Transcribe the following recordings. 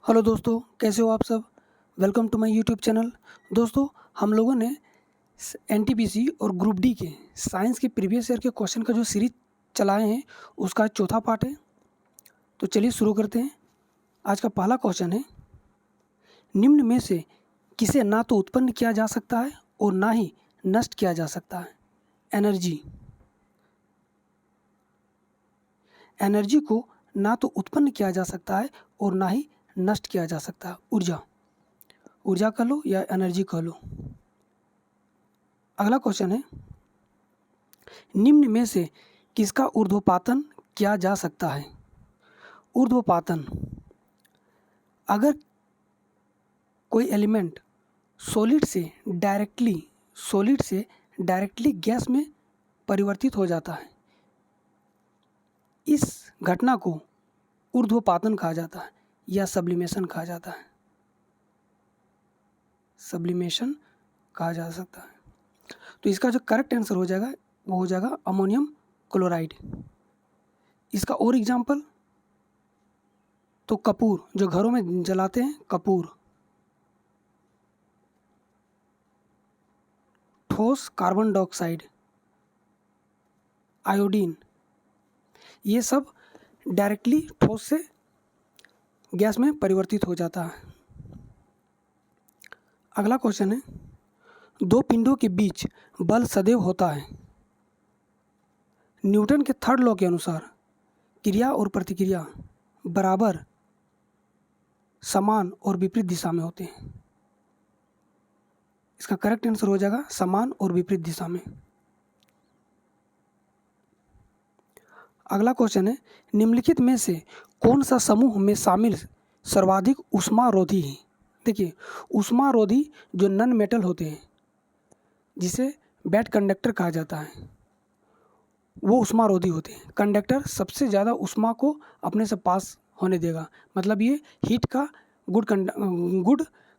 Hello दोस्तों, कैसे हो आप सब। Welcome to my YouTube channel. दोस्तों, हम लोगों ने एनटीपीसी और ग्रुप डी के साइंस के प्रीवियस ईयर के क्वेश्चन का जो सीरीज चलाए हैं उसका चौथा पार्ट है। तो चलिए शुरू करते हैं। आज का पहला क्वेश्चन है, निम्न में से किसे ना तो उत्पन्न किया जा सकता है और ना ही नष्ट किया जा सकता है। एनर्जी। एनर्जी को ना तो उत्पन्न किया जा सकता है और ना ही नष्ट किया जा सकता है। ऊर्जा कह लो या एनर्जी कह लो। अगला क्वेश्चन है, निम्न में से किसका ऊर्ध्वपातन किया जा सकता है। ऊर्ध्वपातन, अगर कोई एलिमेंट सॉलिड से डायरेक्टली गैस में परिवर्तित हो जाता है, इस घटना को ऊर्ध्वपातन कहा जाता है या सब्लिमेशन कहा जाता है। सब्लिमेशन कहा जा सकता है। तो इसका जो करेक्ट आंसर हो जाएगा वो हो जाएगा अमोनियम क्लोराइड। इसका और एग्जाम्पल तो कपूर, जो घरों में जलाते हैं कपूर। ठोस कार्बन डाइऑक्साइड, आयोडीन, ये सब डायरेक्टली ठोस से गैस में परिवर्तित हो जाता है। अगला क्वेश्चन है, दो पिंडों के बीच बल सदैव होता है। न्यूटन के थर्ड लॉ के अनुसार क्रिया और प्रतिक्रिया बराबर, समान और विपरीत दिशा में होते हैं। इसका करेक्ट आंसर हो जाएगा समान और विपरीत दिशा में। अगला क्वेश्चन है, निम्नलिखित में से कौन सा समूह में शामिल सर्वाधिक ऊष्मारोधी है। देखिए, ऊष्मारोधी जो नन मेटल होते हैं, जिसे बैड कंडक्टर कहा जाता है, वो ऊष्मारोधी होते हैं। कंडक्टर सबसे ज़्यादा ऊष्मा को अपने से पास होने देगा, मतलब ये हीट का गुड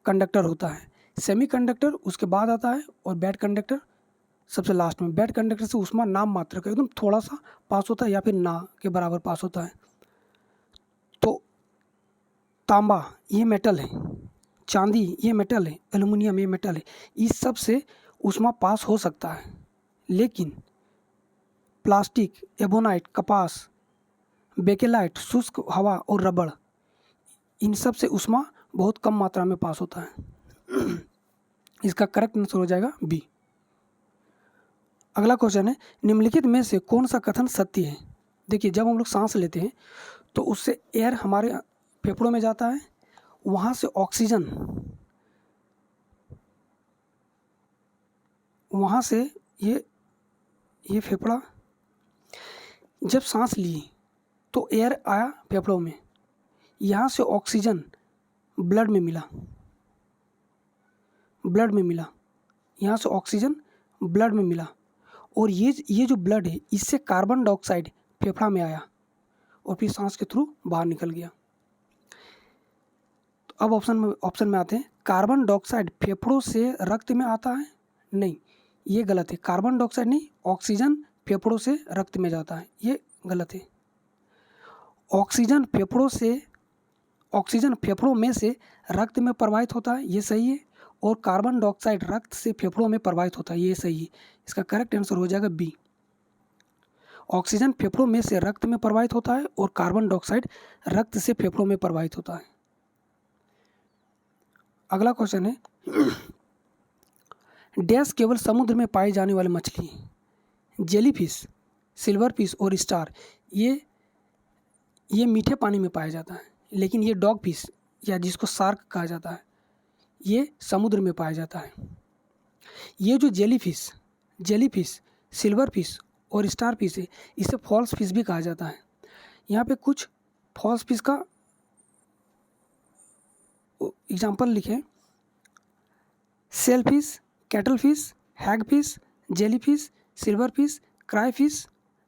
कंडक्टर होता है। सेमी कंडक्टर उसके बाद आता है और बैड कंडक्टर सबसे लास्ट में। बैड कंडक्टर से ऊष्मा नाम मात्र का एकदम थोड़ा सा पास होता है या फिर ना के बराबर पास होता है। तो तांबा ये मेटल है, चांदी ये मेटल है, एल्युमिनियम ये मेटल है, इस सब से ऊष्मा पास हो सकता है। लेकिन प्लास्टिक, एबोनाइट, कपास, बेकेलाइट, शुष्क हवा और रबड़, इन सब से ऊष्मा बहुत कम मात्रा में पास होता है। इसका करेक्ट आंसर हो जाएगा बी। अगला क्वेश्चन है, निम्नलिखित में से कौन सा कथन सत्य है। देखिए, जब हम लोग सांस लेते हैं तो उससे एयर हमारे फेफड़ों में जाता है, वहाँ से ऑक्सीजन, वहाँ से ये फेफड़ा, जब सांस ली तो एयर आया फेफड़ों में, यहाँ से ऑक्सीजन ब्लड में मिला, यहाँ से ऑक्सीजन ब्लड में मिला, और ये जो ब्लड है इससे कार्बन डाइऑक्साइड फेफड़ा में आया और फिर सांस के थ्रू बाहर निकल गया। तो अब ऑप्शन में आते हैं, कार्बन डाइऑक्साइड फेफड़ों से रक्त में आता है। नहीं, ये गलत है। कार्बन डाइऑक्साइड नहीं, ऑक्सीजन फेफड़ों से रक्त में जाता है, ये गलत है। ऑक्सीजन फेफड़ों में से रक्त में प्रवाहित होता है, ये सही है। और कार्बन डाइऑक्साइड रक्त से फेफड़ों में प्रवाहित होता है, ये सही है। इसका करेक्ट आंसर हो जाएगा बी। ऑक्सीजन फेफड़ों में से रक्त में प्रवाहित होता है और कार्बन डाइऑक्साइड रक्त से फेफड़ों में प्रवाहित होता है। अगला क्वेश्चन है, डैश केवल समुद्र में पाई जाने वाली मछली, जेलीफिश, सिल्वरफिश और स्टार, ये मीठे पानी में पाया जाता है। लेकिन ये डॉग फिश या जिसको शार्क कहा जाता है, ये समुद्र में पाया जाता है। ये जो जेलीफिश, सिल्वरफिश और स्टार फिश है, इसे फॉल्स फिश भी कहा जाता है। यहाँ पे कुछ फॉल्स फिश का एग्जाम्पल लिखें, sailfish, cuttlefish, hagfish, jellyfish, silverfish, crayfish,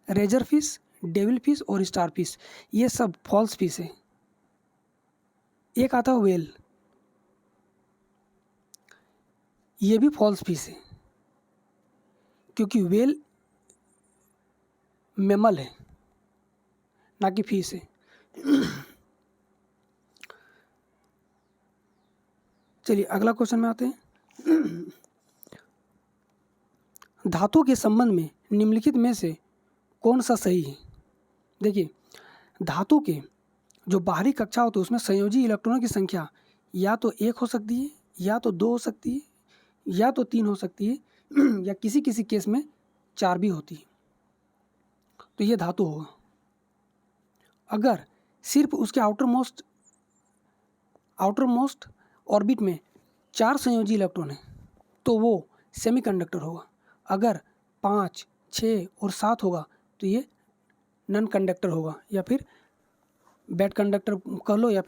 razorfish, devilfish और स्टारफिश, ये सब फॉल्स फिश है। एक आता है वेल, ये भी फॉल्स फिश है, क्योंकि वेल मैमल है ना कि फिश है। चलिए अगला क्वेश्चन में आते हैं। धातु के संबंध में निम्नलिखित में से कौन सा सही है? देखिए, धातु के जो बाहरी कक्षा होते हैं उसमें संयोजी इलेक्ट्रॉनों की संख्या या तो 1 हो सकती है, या तो 2 हो सकती है, या तो 3 हो सकती है, या किसी किसी केस में 4 भी होती है। तो ये धातु होगा। अगर सिर्फ उसके आउटर मोस्ट ऑर्बिट में 4 संयोजी इलेक्ट्रॉन हैं तो वो सेमीकंडक्टर होगा। अगर 5, 6 और 7 होगा तो ये नॉन कंडक्टर होगा, या फिर बैड कंडक्टर कह लो, या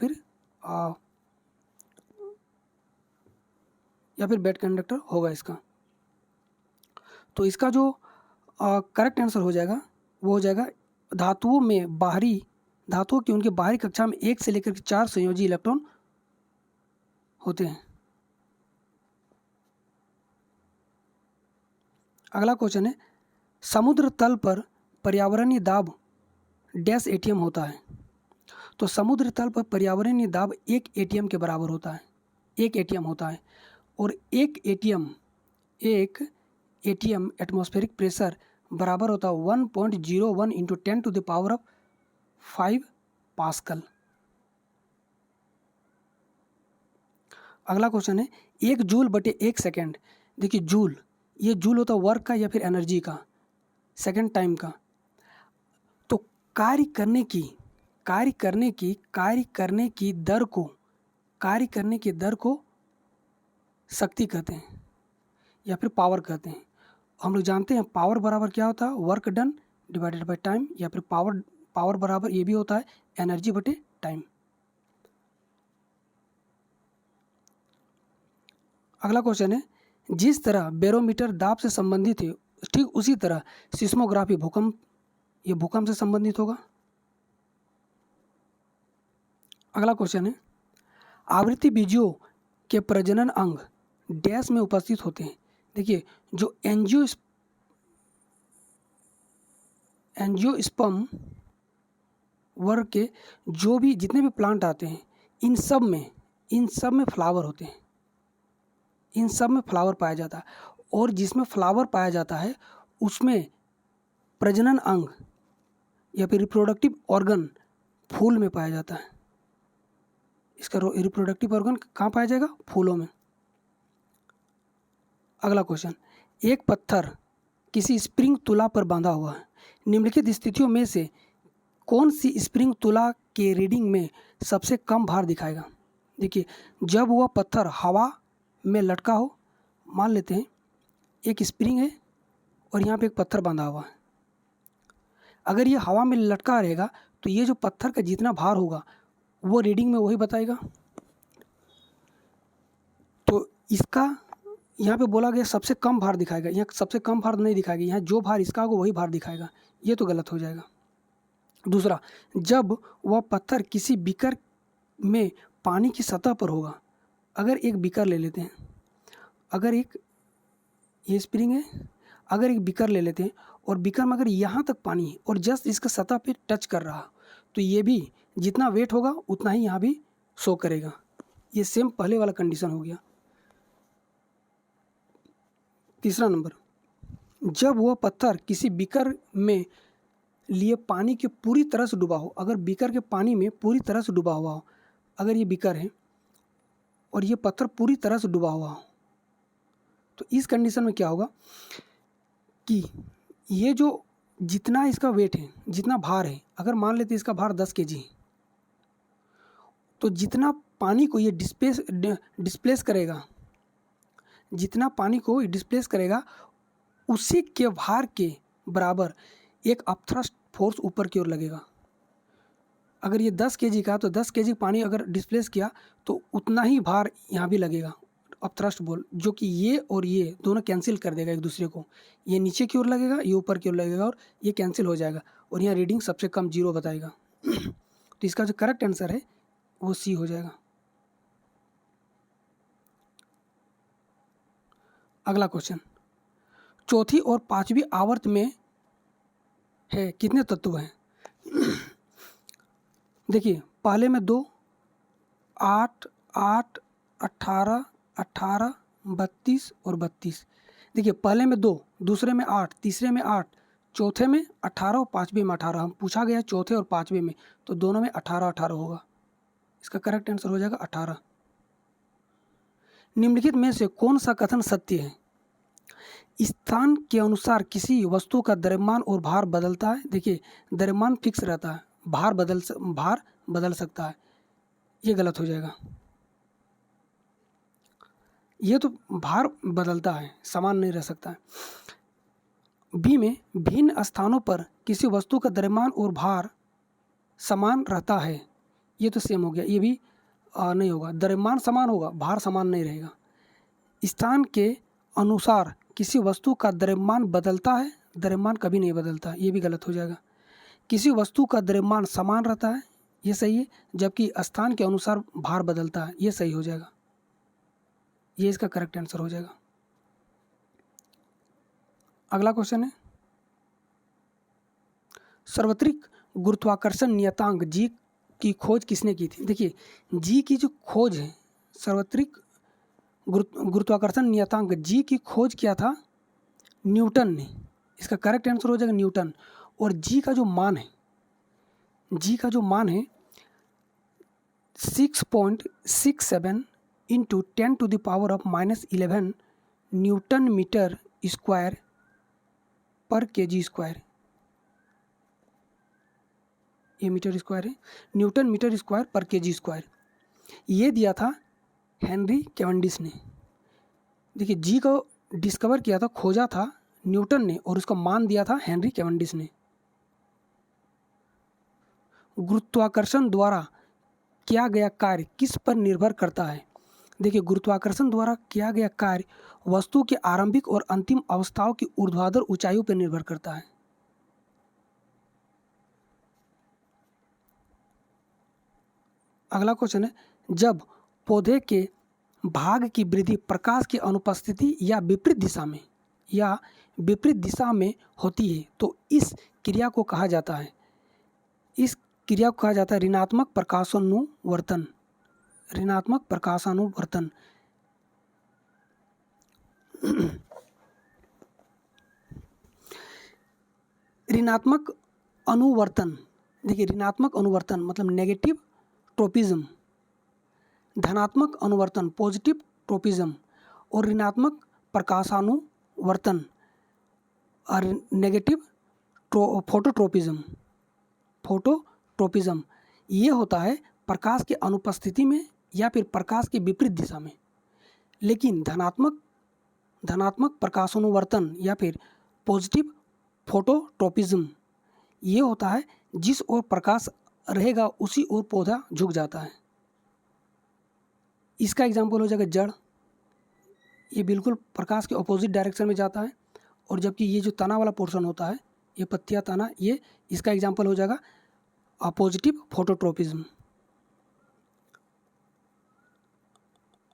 फिर बैड कंडक्टर होगा इसका। तो इसका जो करेक्ट आंसर हो जाएगा वो हो जाएगा धातुओं की उनके बाहरी कक्षा में 1 से लेकर 4 संयोजी इलेक्ट्रॉन होते हैं। अगला क्वेश्चन है, समुद्र तल पर पर्यावरणीय दाब डैश एटीएम होता है। तो समुद्र तल पर पर्यावरणीय दाब 1 एटीएम के बराबर होता है। 1 एटीएम होता है, और 1 एटीएम एटमॉस्फेरिक प्रेशर बराबर होता है 1.01 इंटू 10⁵ पास्कल। अगला क्वेश्चन है, 1 जूल बटे 1 सेकेंड। देखिए जूल, ये जूल होता है वर्क का या फिर एनर्जी का, सेकेंड टाइम का। तो कार्य करने की दर को शक्ति कहते हैं या फिर पावर कहते हैं। हम लोग जानते हैं पावर बराबर क्या होता है, work done divided by time, या फिर पावर बराबर ये भी होता है एनर्जी बटे टाइम। अगला क्वेश्चन है, जिस तरह बैरोमीटर दाब से संबंधित है ठीक उसी तरह सिस्मोग्राफी भूकंप से संबंधित होगा। अगला क्वेश्चन है, आवृत्ति बीजों के प्रजनन अंग डैश में उपस्थित होते हैं। देखिए, जो एंजियोस्पर्म वर्ग के जितने भी प्लांट आते हैं इन सब में फ्लावर होते हैं। इन सब में फ्लावर पाया जाता है, और जिसमें फ्लावर पाया जाता है उसमें प्रजनन अंग या फिर रिप्रोडक्टिव ऑर्गन फूल में पाया जाता है। इसका रिप्रोडक्टिव ऑर्गन कहाँ पाया जाएगा? फूलों में। अगला क्वेश्चन, एक पत्थर किसी स्प्रिंग तुला पर बांधा हुआ है। निम्नलिखित स्थितियों में से कौन सी स्प्रिंग तुला के रीडिंग में सबसे कम भार दिखाएगा? देखिए, जब वह पत्थर हवा में लटका हो, मान लेते हैं एक स्प्रिंग है और यहाँ पे एक पत्थर बांधा हुआ है। अगर ये हवा में लटका रहेगा तो ये जो पत्थर का जितना भार होगा वो रीडिंग में वही बताएगा। तो इसका यहाँ पे बोला गया सबसे कम भार दिखाएगा, यहाँ सबसे कम भार नहीं दिखाएगा, यहाँ जो भार इसका होगा वही भार दिखाएगा। ये तो गलत हो जाएगा। दूसरा, जब वह पत्थर किसी बीकर में पानी की सतह पर होगा, अगर एक बीकर ले लेते हैं, ये स्प्रिंग है, अगर एक बीकर ले लेते हैं और बीकर में अगर यहाँ तक पानी है और जस्ट इसका सतह पे टच कर रहा, तो ये भी जितना वेट होगा उतना ही यहाँ भी शो करेगा। ये सेम पहले वाला कंडीशन हो गया। तीसरा नंबर, जब वह पत्थर किसी बीकर में लिए पानी के पूरी तरह से डूबा हो, अगर बीकर के पानी में पूरी तरह से डूबा हुआ हो, अगर ये बीकर है और ये पत्थर पूरी तरह से डूबा हुआ हो, तो इस कंडीशन में क्या होगा कि ये जो जितना इसका वेट है, जितना भार है, अगर मान लेते हैं इसका भार 10 kg, तो जितना पानी को ये डिस्प्लेस करेगा, जितना पानी को डिस्प्लेस करेगा उसी के भार के बराबर एक अपथ्रस्ट फोर्स ऊपर की ओर लगेगा। अगर ये 10 kg का, तो 10 kg पानी अगर डिस्प्लेस किया तो उतना ही भार यहाँ भी लगेगा, अपथ्रस्ट बोल, जो कि ये और ये दोनों कैंसिल कर देगा एक दूसरे को। ये नीचे की ओर लगेगा, ये ऊपर की ओर लगेगा, और ये कैंसिल हो जाएगा, और यहाँ रीडिंग सबसे कम 0 बताएगा। तो इसका जो करेक्ट आंसर है वो सी हो जाएगा। अगला क्वेश्चन, चौथी और पांचवी आवर्त में है कितने तत्व हैं? देखिए, पहले में 2, 8, 8 18, 18, 32 और 32। देखिए पहले में 2, दूसरे में 8, तीसरे में 8, चौथे में 18 और पाँचवें में 18। हम पूछा गया चौथे और पाँचवें में, तो दोनों में 18 18 होगा। इसका करेक्ट आंसर हो जाएगा 18। निम्नलिखित में से कौन सा कथन सत्य है? स्थान के अनुसार किसी वस्तु का द्रव्यमान और भार बदलता है। देखिए द्रव्यमान फिक्स रहता है, भार बदल सकता है, ये गलत हो जाएगा। ये तो भार बदलता है, समान नहीं रह सकता है। बी में भिन्न स्थानों पर किसी वस्तु का द्रव्यमान और भार समान रहता है, ये तो सेम हो गया, ये भी नहीं होगा। द्रव्यमान समान होगा, भार समान नहीं रहेगा। स्थान के अनुसार किसी वस्तु का द्रव्यमान बदलता है, द्रव्यमान कभी नहीं बदलता, ये भी गलत हो जाएगा। किसी वस्तु का द्रव्यमान समान रहता है, ये सही है, जबकि स्थान के अनुसार भार बदलता है, ये सही हो जाएगा। ये इसका करेक्ट आंसर हो जाएगा। अगला क्वेश्चन है, सार्वत्रिक गुरुत्वाकर्षण नियतांक जी की खोज किसने की थी? देखिए जी की जो खोज है, सार्वत्रिक गुरुत्वाकर्षण नियतांक जी की खोज किया था न्यूटन ने। इसका करेक्ट आंसर हो जाएगा न्यूटन। और जी का जो मान है, जी का जो मान है 6.67 इंटू 10⁻⁻11 न्यूटन मीटर स्क्वायर पर केजी स्क्वायर। ये मीटर स्क्वायर है, न्यूटन मीटर स्क्वायर पर केजी स्क्वायर। ये दिया था हेनरी कैवेंडिश ने। देखिए जी को डिस्कवर किया था, खोजा था न्यूटन ने, और उसका मान दिया था हेनरी कैवेंडिश ने। गुरुत्वाकर्षण द्वारा किया गया कार्य किस पर निर्भर करता है? देखिए गुरुत्वाकर्षण द्वारा किया गया कार्य वस्तु के आरंभिक और अंतिम अवस्थाओं की ऊर्ध्वाधर ऊंचाइयों पर निर्भर करता है। अगला क्वेश्चन है, जब पौधे के भाग की वृद्धि प्रकाश की अनुपस्थिति या विपरीत दिशा में होती है, तो इस क्रिया को कहा जाता है, इस क्रिया को कहा जाता है ऋणात्मक प्रकाशानुवर्तन। ऋणात्मक प्रकाशानुवर्तन। ऋणात्मक अनुवर्तन, देखिए ऋणात्मक अनुवर्तन मतलब नेगेटिव ट्रोपिज्म, धनात्मक अनुवर्तन पॉजिटिव ट्रोपिज्म, और ऋणात्मक प्रकाशानुवर्तन और नेगेटिव फोटोट्रोपिज्म। ये होता है प्रकाश की अनुपस्थिति में या फिर प्रकाश की विपरीत दिशा में। लेकिन धनात्मक प्रकाशानुवर्तन या फिर पॉजिटिव फोटोट्रोपिज्म ये होता है जिस ओर प्रकाश रहेगा उसी ओर पौधा झुक जाता है। इसका एग्जाम्पल हो जाएगा जड़, ये बिल्कुल प्रकाश के ऑपोजिट डायरेक्शन में जाता है, और जबकि ये जो तना वाला पोर्शन होता है, ये पत्तियां तना, ये इसका एग्जाम्पल हो जाएगा पॉजिटिव फोटोट्रोपिज्म।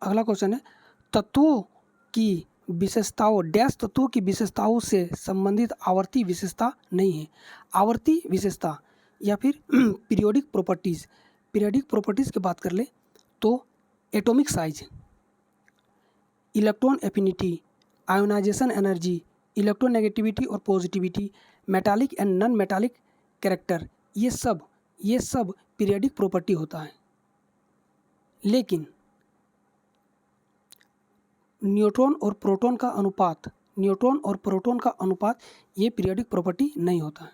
अगला क्वेश्चन है, तत्वों की विशेषताओं से संबंधित आवर्ती विशेषता नहीं है। आवर्ती विशेषता या फिर पीरियोडिक प्रॉपर्टीज़ की बात कर ले तो atomic size, electron affinity, ionisation energy, electronegativity और positivity, metallic and non metallic character, ये सब पीरियोडिक प्रॉपर्टी होता है। लेकिन न्यूट्रॉन और प्रोटॉन का अनुपात ये पीरियोडिक प्रॉपर्टी नहीं होता है।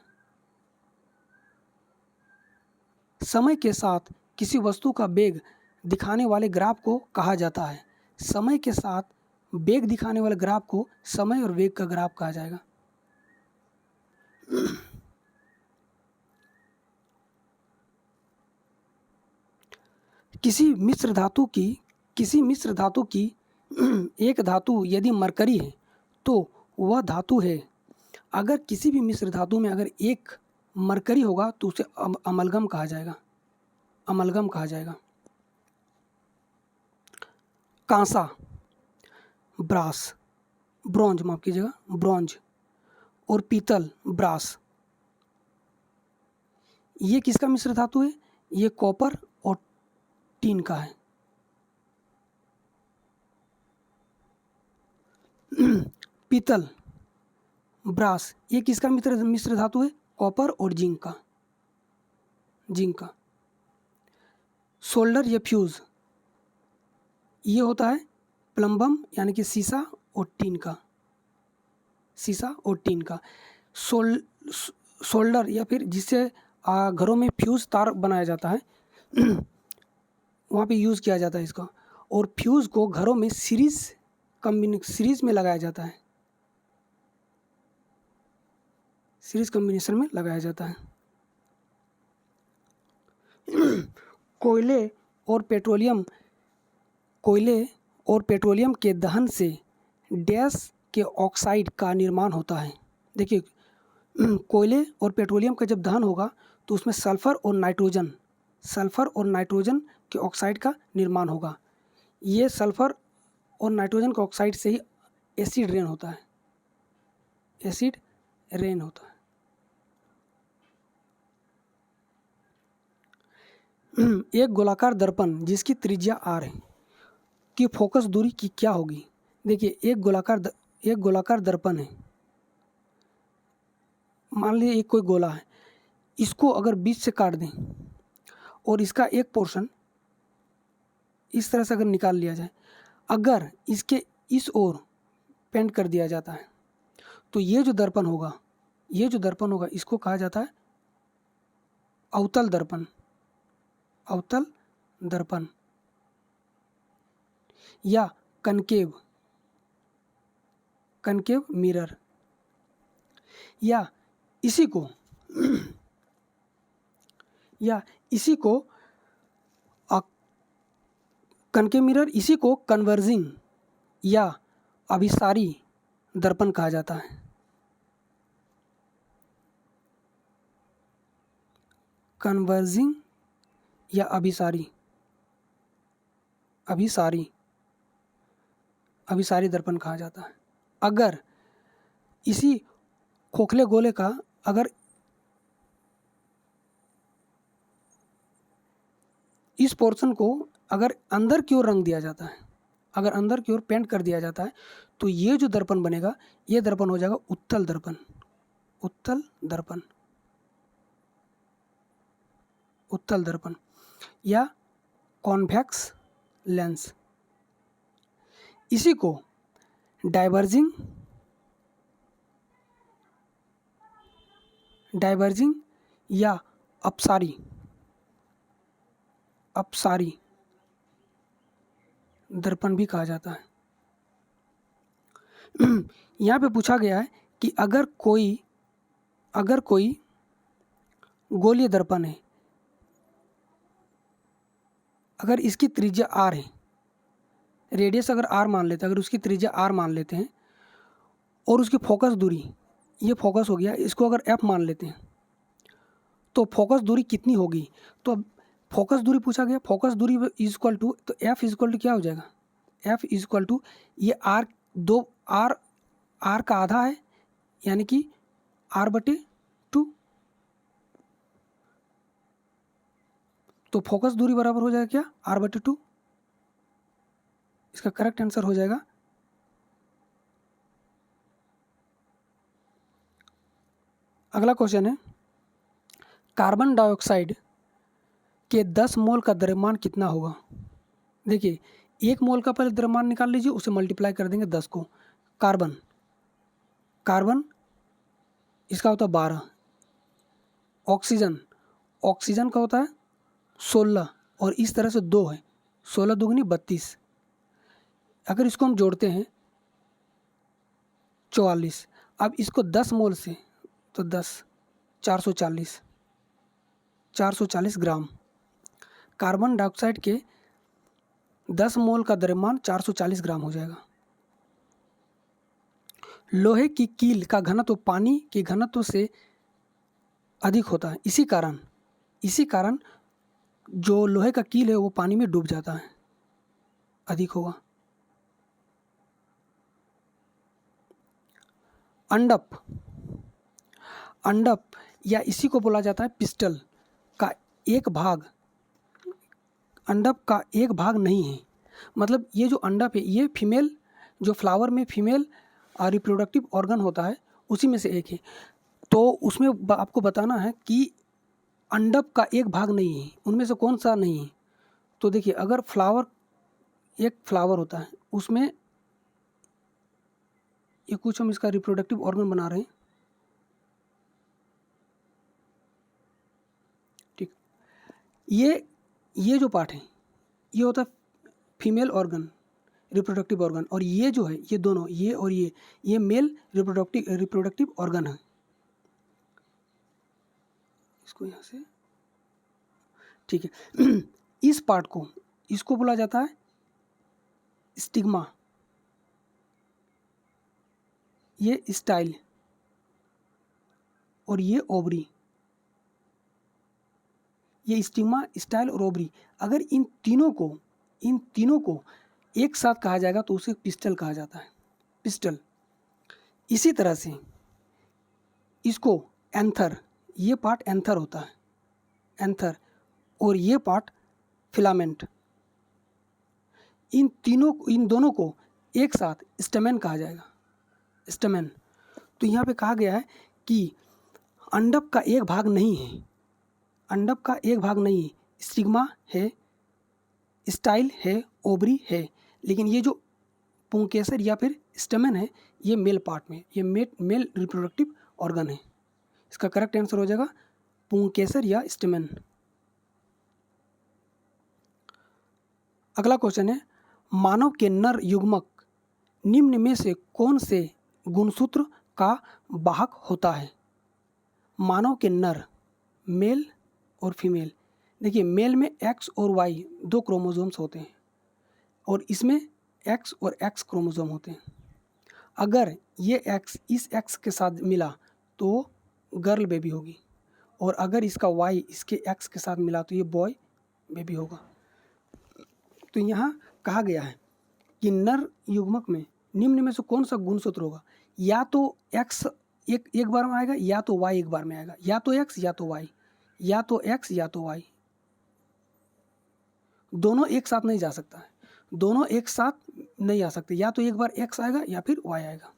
समय के साथ किसी वस्तु का वेग दिखाने वाले ग्राफ को कहा जाता है। समय के साथ वेग दिखाने वाले ग्राफ को समय और वेग का ग्राफ कहा जाएगा। किसी मिश्र धातु की एक धातु यदि मरकरी है तो वह धातु है। अगर किसी भी मिश्र धातु में अगर एक मरकरी होगा तो उसे अमलगम कहा जाएगा। कांसा, ब्रॉन्ज और पीतल, ब्रास, ये किसका मिश्र धातु है? ये कॉपर और टीन का है। पीतल, ब्रास, ये किसका मिश्र धातु है? कॉपर और जिंक का। सोल्डर या फ्यूज़, ये होता है प्लम्बम यानी कि शीशा और टीन का। सोल्डर या फिर जिससे घरों में फ्यूज़ तार बनाया जाता है वहाँ पे यूज़ किया जाता है इसका। और फ्यूज़ को घरों में सीरीज में लगाया जाता है, सीरीज कॉम्बिनेशन में लगाया जाता है। कोयले और पेट्रोलियम के दहन से डैश के ऑक्साइड का निर्माण होता है। देखिए, कोयले और पेट्रोलियम का जब दहन होगा तो उसमें सल्फ़र और नाइट्रोजन के ऑक्साइड का निर्माण होगा। ये सल्फ़र और नाइट्रोजन के ऑक्साइड से ही एसिड रेन होता है। एक गोलाकार दर्पण जिसकी त्रिज्या r है की फोकस दूरी की क्या होगी? देखिए, एक गोलाकार दर्पण है, मान लीजिए एक कोई गोला है, इसको अगर बीच से काट दें और इसका एक पोर्शन इस तरह से अगर निकाल लिया जाए, अगर इसके इस ओर पेंट कर दिया जाता है तो ये जो दर्पण होगा इसको कहा जाता है अवतल दर्पण या कनकेव मिरर। या इसी को कनकेव मिरर, इसी को कन्वर्जिंग या अभिसारी दर्पण कहा जाता है। कन्वर्जिंग या अभिसारी दर्पण कहा जाता है। अगर इसी खोखले गोले का अगर इस पोर्शन को अगर अंदर की ओर रंग दिया जाता है, अगर अंदर की ओर पेंट कर दिया जाता है, तो ये जो दर्पण बनेगा, ये दर्पण हो जाएगा उत्तल दर्पण या कॉन्वेक्स लेंस। इसी को डाइवर्जिंग या अपसारी दर्पण भी कहा जाता है। यहाँ पे पूछा गया है कि अगर कोई गोलीय दर्पण है, अगर इसकी त्रिज्या r है, रेडियस अगर r मान लेते हैं, अगर उसकी त्रिज्या r मान लेते हैं और उसकी फोकस दूरी, ये फोकस हो गया, इसको अगर f मान लेते हैं तो फोकस दूरी कितनी होगी? तो फोकस दूरी पूछा गया, फोकस दूरी इज इक्वल टू, तो f इज इक्वल टू क्या हो जाएगा? f इज इक्वल टू ये r का आधा है यानी कि r/2, तो फोकस दूरी बराबर हो जाएगा क्या? r/2। इसका करेक्ट आंसर हो जाएगा अगला क्वेश्चन है, कार्बन डाइऑक्साइड के 10 मोल का द्रव्यमान कितना होगा? देखिए, 1 मोल का पहले द्रव्यमान निकाल लीजिए, उसे मल्टीप्लाई कर देंगे 10 को। कार्बन इसका होता है 12, ऑक्सीजन का होता है 16 और इस तरह से 2 है, 16 दूगनी 32। अगर इसको हम जोड़ते हैं 44, अब इसको 10 मोल से तो 10 440 ग्राम। कार्बन डाइऑक्साइड के 10 मोल का द्रव्यमान 440 ग्राम हो जाएगा। लोहे की कील का घनत्व पानी के घनत्व से अधिक होता है, इसी कारण जो लोहे का कील है वो पानी में डूब जाता है, अधिक होगा। अंडप या इसी को बोला जाता है पिस्टल का एक भाग, अंडप का एक भाग नहीं है। मतलब ये जो अंडप है, ये फीमेल, जो फ्लावर में फीमेल रिप्रोडक्टिव ऑर्गन होता है उसी में से एक है। तो उसमें आपको बताना है कि अंडक का एक भाग नहीं है, उनमें से कौन सा नहीं है। तो देखिए, अगर एक फ्लावर होता है, उसमें ये कुछ हम इसका रिप्रोडक्टिव ऑर्गन बना रहे हैं, ठीक। ये जो पार्ट है ये होता है फीमेल ऑर्गन, रिप्रोडक्टिव ऑर्गन, और ये जो है ये दोनों, ये और ये मेल रिप्रोडक्टिव ऑर्गन है। इसको यहाँ से, ठीक है। इस पार्ट को, इसको बोला जाता है स्टिग्मा, ये स्टाइल, और ये ओवरी, ये स्टिग्मा, स्टाइल और ओवरी। अगर इन तीनों को एक साथ कहा जाएगा तो उसे पिस्टल कहा जाता है, पिस्टल। इसी तरह से इसको एंथर, ये पार्ट एंथर होता है, एंथर, और ये पार्ट फिलामेंट। इन दोनों को एक साथ स्टेमेन कहा जाएगा, स्टेमेन। तो यहाँ पे कहा गया है कि अंडक का एक भाग नहीं है, अंडक का एक भाग नहीं है, स्टिग्मा है, स्टाइल है, ओवरी है, लेकिन ये जो पुंकेसर या फिर स्टेमेन है ये मेल पार्ट में, ये मेल रिप्रोडक्टिव ऑर्गन है। इसका करेक्ट आंसर हो जाएगा पुंकेसर या स्टेमेन। अगला क्वेश्चन है, मानव के नर युग्मक निम्न में से कौन से गुणसूत्र का वाहक होता है? मानव के नर, मेल और फीमेल। देखिए, मेल में एक्स और वाई दो क्रोमोसोम्स होते हैं और इसमें एक्स और एक्स क्रोमोसोम होते हैं। अगर ये एक्स इस एक्स के साथ मिला तो गर्ल बेबी होगी, और अगर इसका वाई इसके एक्स के साथ मिला तो ये बॉय बेबी होगा। तो यहाँ कहा गया है कि नर युग्मक में निम्न में से कौन सा गुणसूत्र होगा? या तो एक्स एक बार में आएगा, या तो वाई एक बार में आएगा, या तो एक्स या तो वाई, या तो एक्स या तो वाई। दोनों एक साथ नहीं जा सकता है, दोनों एक साथ नहीं आ सकते, या तो एक बार एक्स आएगा या फिर वाई आएगा।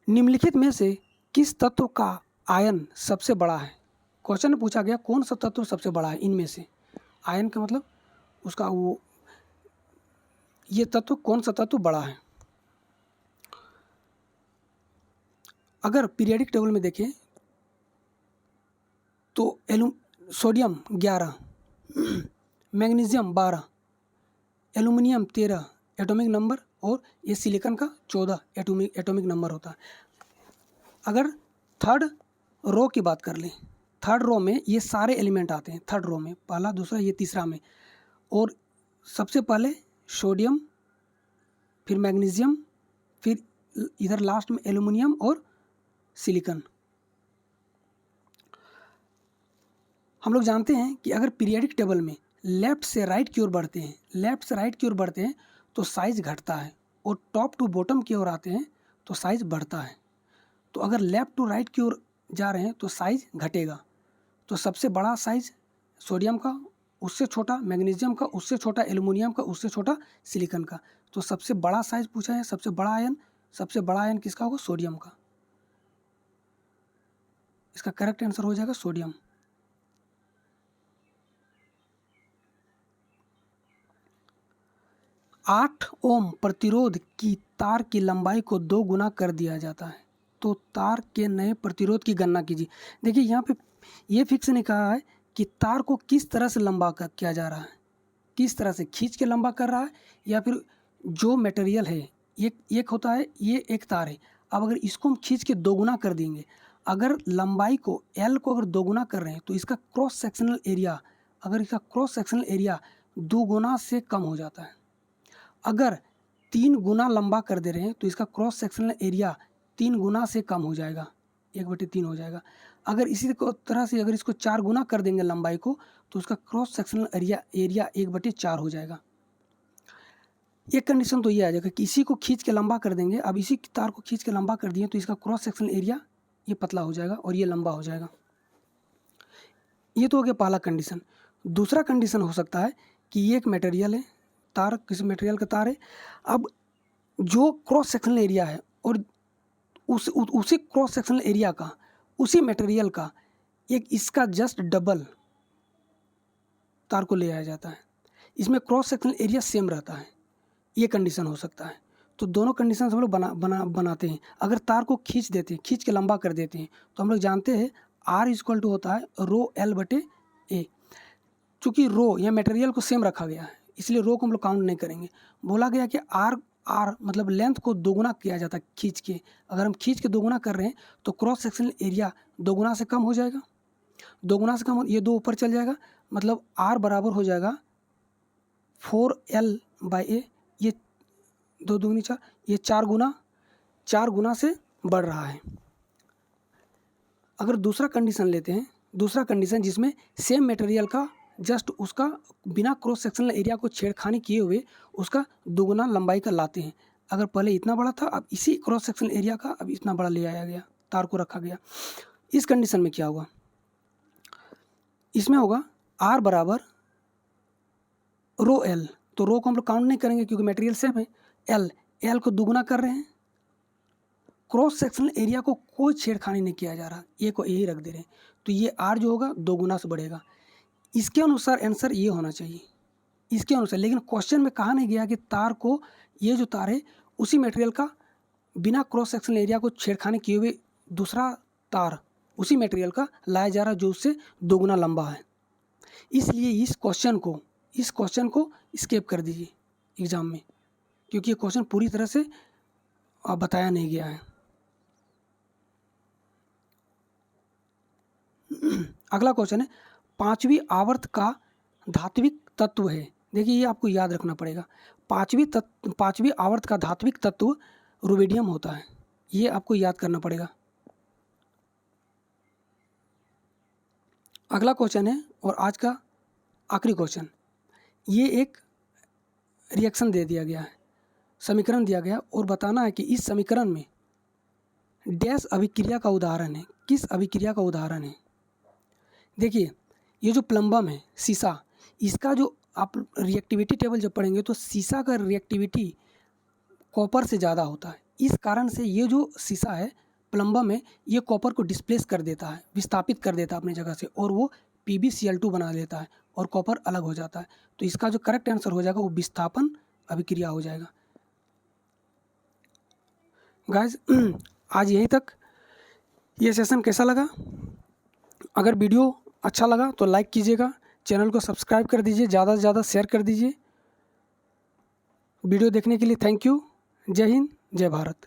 निम्नलिखित में से किस तत्व का आयन सबसे बड़ा है? क्वेश्चन में पूछा गया कौन सा तत्व सबसे बड़ा है इनमें से। आयन का मतलब उसका वो, ये तत्व कौन सा तत्व बड़ा है? अगर पीरियोडिक टेबल में देखें तो sodium 11, magnesium 12, aluminium 13 atomic number, और ये सिलिकॉन का 14 एटॉमिक नंबर होता है। अगर थर्ड रो की बात कर लें, थर्ड रो में ये सारे एलिमेंट आते हैं, थर्ड रो में पहला, दूसरा, ये तीसरा में, और सबसे पहले सोडियम, फिर मैग्नीशियम, फिर इधर लास्ट में एल्युमिनियम और सिलिकॉन। हम लोग जानते हैं कि अगर पीरियोडिक टेबल में लेफ्ट से राइट की ओर बढ़ते हैं, लेफ्ट से राइट की ओर बढ़ते हैं तो साइज घटता है, और टॉप टू बॉटम की ओर आते हैं तो साइज बढ़ता है। तो अगर लेफ्ट टू राइट की ओर जा रहे हैं तो साइज घटेगा। तो सबसे बड़ा साइज सोडियम का, उससे छोटा मैग्नीशियम का, उससे छोटा एल्युमिनियम का, उससे छोटा सिलिकॉन का। तो सबसे बड़ा साइज पूछा है, सबसे बड़ा आयन किसका होगा? सोडियम का। इसका करेक्ट आंसर हो जाएगा सोडियम। आठ ओम प्रतिरोध की तार की लंबाई को 2 गुना कर दिया जाता है तो तार के नए प्रतिरोध की गणना कीजिए। देखिए, यहाँ पे ये फिक्स नहीं कहा है कि तार को किस तरह से लंबा किया जा रहा है, किस तरह से खींच के लंबा कर रहा है, या फिर जो मटेरियल है, एक होता है, ये एक तार है। अब अगर इसको हम खींच के 2 गुना कर देंगे, अगर लंबाई को एल को अगर 2 गुना कर रहे हैं तो इसका क्रॉस सेक्शनल एरिया, अगर इसका क्रॉस सेक्शनल एरिया 2 गुना से कम हो जाता है। अगर 3 गुना लंबा कर दे रहे हैं तो इसका क्रॉस सेक्शनल एरिया 3 गुना से कम हो जाएगा, 1/3 हो जाएगा। अगर इसी तरह से अगर इसको 4 गुना कर देंगे लंबाई को तो उसका क्रॉस सेक्शनल एरिया 1/4 हो जाएगा। एक कंडीशन तो ये आ जाएगा कि इसी को खींच के लंबा कर देंगे, अब इसी तार को खींच के लंबा कर दिए तो इसका क्रॉस सेक्शनल एरिया ये पतला हो जाएगा और ये लंबा हो जाएगा। ये तो हो गया पहला कंडीशन। दूसरा कंडीशन हो सकता है कि ये एक मटेरियल है, तार, किसी मटेरियल का तार है। अब जो क्रॉस सेक्शनल एरिया है और उसी क्रॉस सेक्शनल एरिया का, उसी मटेरियल का एक इसका जस्ट डबल तार को ले आया जाता है। इसमें क्रॉस सेक्शनल एरिया सेम रहता है, ये कंडीशन हो सकता है। तो दोनों कंडीशन हम लोग बनाते हैं। अगर तार को खींच देते हैं, खींच के लंबा कर देते हैं, तो हम लोग जानते हैं R इक्वल टू होता है रो L बटे A। चूँकि रो या मटेरियल को सेम रखा गया है, इसलिए रो को हम लोग काउंट नहीं करेंगे। बोला गया कि R मतलब लेंथ को दोगुना किया जाता है खींच के। अगर हम खींच के दोगुना कर रहे हैं तो क्रॉस सेक्शनल एरिया दोगुना से कम हो जाएगा। दोगुना से कम, ये 2 ऊपर चल जाएगा, मतलब R बराबर हो जाएगा 4L/A। ये 2 दूनी 4, ये 4 गुना से बढ़ रहा है। अगर दूसरा कंडीशन लेते हैं, दूसरा कंडीशन जिसमें सेम मटेरियल का जस्ट उसका बिना क्रॉस सेक्शनल एरिया को छेड़खानी किए हुए उसका दोगुना लंबाई का लाते हैं। अगर पहले इतना बड़ा था, अब इसी क्रॉस सेक्शनल एरिया का अब इतना बड़ा ले आया गया, तार को रखा गया। इस कंडीशन में क्या होगा, इसमें होगा R बराबर रो L। तो रो को हम लोग काउंट नहीं करेंगे क्योंकि मटेरियल सेम है। L को दोगुना कर रहे हैं, क्रॉस सेक्शनल एरिया को कोई छेड़खानी नहीं किया जा रहा, ये को यही रख दे रहे हैं। तो ये R जो होगा 2 गुना से बढ़ेगा। इसके अनुसार आंसर ये होना चाहिए, इसके अनुसार। लेकिन क्वेश्चन में कहा नहीं गया कि तार को, ये जो तार है उसी मटेरियल का बिना क्रॉस सेक्शनल एरिया को छेड़खानी किए हुए दूसरा तार उसी मटेरियल का लाया जा रहा है जो उससे 2 गुना लंबा है। इसलिए इस क्वेश्चन को स्किप कर दीजिए एग्ज़ाम में, क्योंकि ये क्वेश्चन पूरी तरह से बताया नहीं गया है। अगला क्वेश्चन है, 5वीं आवर्त का धात्विक तत्व है। देखिए ये आपको याद रखना पड़ेगा। 5वीं आवर्त का धात्विक तत्व रुबिडियम होता है, ये आपको याद करना पड़ेगा। अगला क्वेश्चन है और आज का आखिरी क्वेश्चन, ये एक रिएक्शन दे दिया गया है, समीकरण दिया गया और बताना है कि इस समीकरण में डैश अभिक्रिया का उदाहरण है, किस अभिक्रिया का उदाहरण है। देखिए ये जो प्लम्बम है, शीशा, इसका जो आप रिएक्टिविटी टेबल जब पढ़ेंगे तो शीशा का रिएक्टिविटी कॉपर से ज़्यादा होता है। इस कारण से ये जो शीशा है प्लम्बम है, ये कॉपर को डिस्प्लेस कर देता है, विस्थापित कर देता है अपनी जगह से, और वो PbCl2 बना देता है और कॉपर अलग हो जाता है। तो इसका जो करेक्ट आंसर हो जाएगा वो विस्थापन अभिक्रिया हो जाएगा। गाइज आज यहीं तक। ये सेशन कैसा लगा? अगर वीडियो अच्छा लगा तो लाइक कीजिएगा, चैनल को सब्सक्राइब कर दीजिए, ज़्यादा से ज़्यादा शेयर कर दीजिए। वीडियो देखने के लिए थैंक यू। जय हिंद, जय भारत।